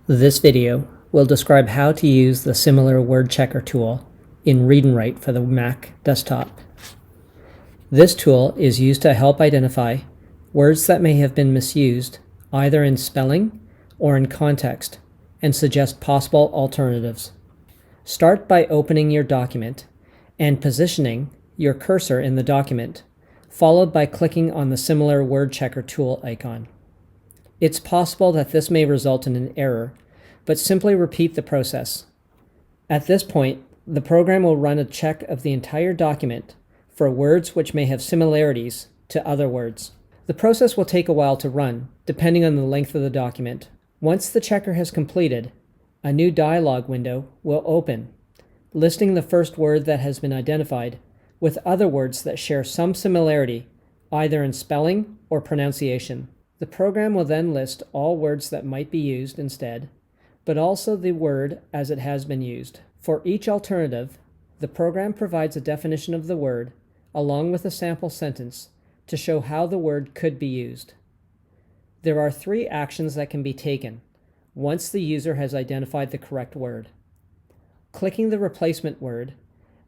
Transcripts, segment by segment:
This video will describe how to use the similar word checker tool in Read and Write for the Mac desktop. This tool is used to help identify words that may have been misused either in spelling or in context and suggest possible alternatives. Start by opening your document and positioning your cursor in the document, followed by clicking on the similar word checker tool icon. It's possible that this may result in an error, but simply repeat the process. At this point, the program will run a check of the entire document for words which may have similarities to other words. The process will take a while to run, depending on the length of the document. Once the checker has completed, a new dialog window will open, listing the first word that has been identified with other words that share some similarity, either in spelling or pronunciation. The program will then list all words that might be used instead, but also the word as it has been used. For each alternative, the program provides a definition of the word along with a sample sentence to show how the word could be used. There are 3 actions that can be taken once the user has identified the correct word. Clicking the replacement word,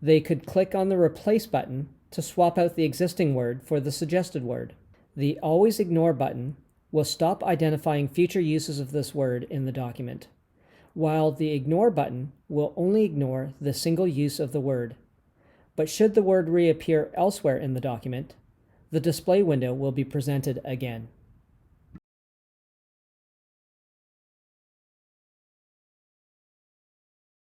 they could click on the Replace button to swap out the existing word for the suggested word. The Always Ignore button will stop identifying future uses of this word in the document, while the Ignore button will only ignore the single use of the word. But should the word reappear elsewhere in the document, the display window will be presented again.